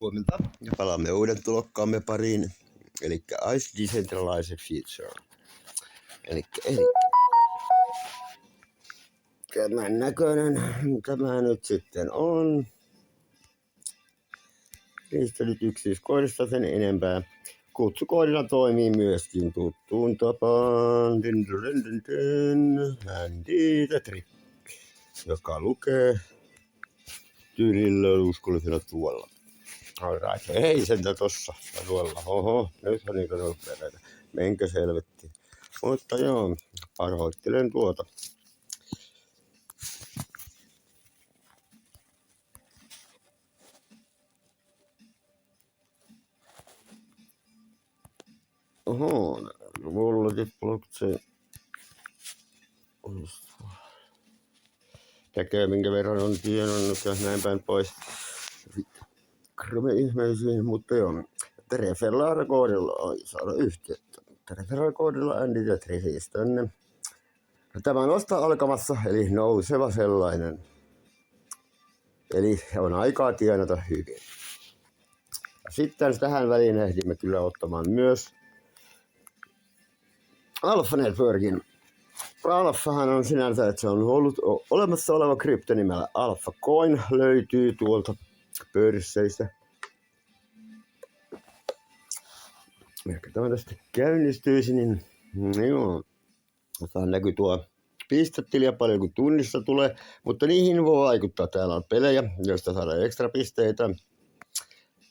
Huomenta ja palaamme uuden tulokkaamme pariin, eli Ice Decentralized Future. Eli tämän näköinen tämä nyt sitten on. Niistä nyt yksityiskohdista sen enempää. Kutsukoodilla toimii myöskin tuttuun tapaan Handy the Trick, joka lukee tyylillä uskollisena tuolla. Alright. Ei sentä tossa tuolla. Oho, nyt on niitä nopeita. Menkö selvetti. Mutta joo, pahoittelen tuota. Oho, Wallet blockchain. Tekee minkä verran on tienannut ja näin päin pois. Krome ihmeisiin, mutta joo. Referral-koodilla ei saada yhteyttä. Referral-koodilla Andy the Trick tänne. Tämä on vasta alkamassa, eli nouseva sellainen. Eli on aikaa tienata hyvin. Sitten tähän väliin ehdimme kyllä ottamaan myös Alpha Networkin. Alphahan on sinänsä, että se on ollut olemassa oleva kryptonimellä Alpha Coin, löytyy tuolta pörsseistä. Ehkä tämä tästä käynnistyisi, niin joo. Tähän näkyy tuo pistetiliä paljon kuin tunnissa tulee, mutta niihin voi vaikuttaa. Täällä on pelejä, joista saadaan ekstra pisteitä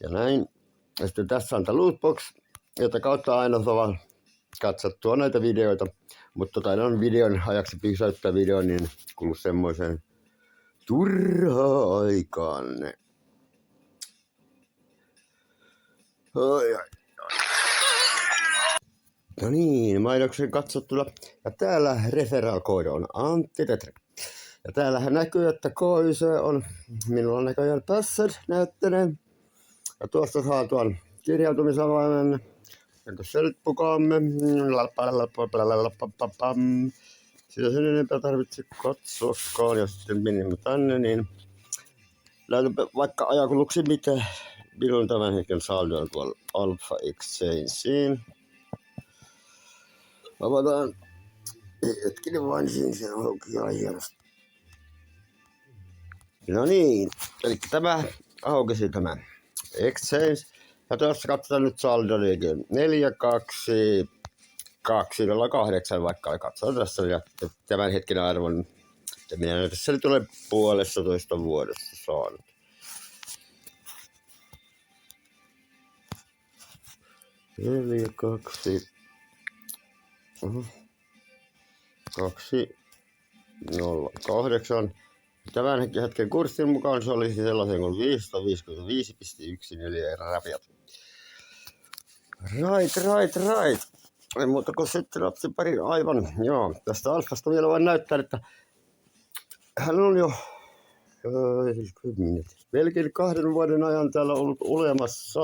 ja näin. Ja sitten tässä on tämä lootbox, jota kautta aina saa katsottua näitä videoita, mutta taidan videon ajaksi pysäyttää videon, niin kulu semmoisen turhaa aikaan. No niin, mainoksen katsottuna. Ja täällä referral-koodi on Antti the Trick. Ja täällähän näkyy, että KYC on minulla näköjään password näyttäneen. Ja tuosta saa tuon kirjautumisavaimen. Entä selppukaamme? Sitä sen enempää tarvitse katsoakaan. Ja sitten menimme tänne, niin näytän vaikka ajakuluksi, mitä minun tämän hetken saldo on tuolla Alpha Exchangeen. Avataan hetkinen vain siinä auki hienosti. No niin, eli tämä aukesi tämä Exchange. Ja tuossa katsotaan nyt saldo 4208 vaikka katsotaan tässä ja tämän hetken arvon. Minä tässä nyt olen 1,5 vuodessa saanut. Eli 208. Tämän hetken kurssin mukaan se olisi sellaisen kuin 555,14 rapiat. Right. Ei muuta kuin sitten lapsi pari aivan. Joo, tästä Alfasta vielä vain näyttää, että hän on jo melkein 2 vuoden ajan täällä ollut olemassa.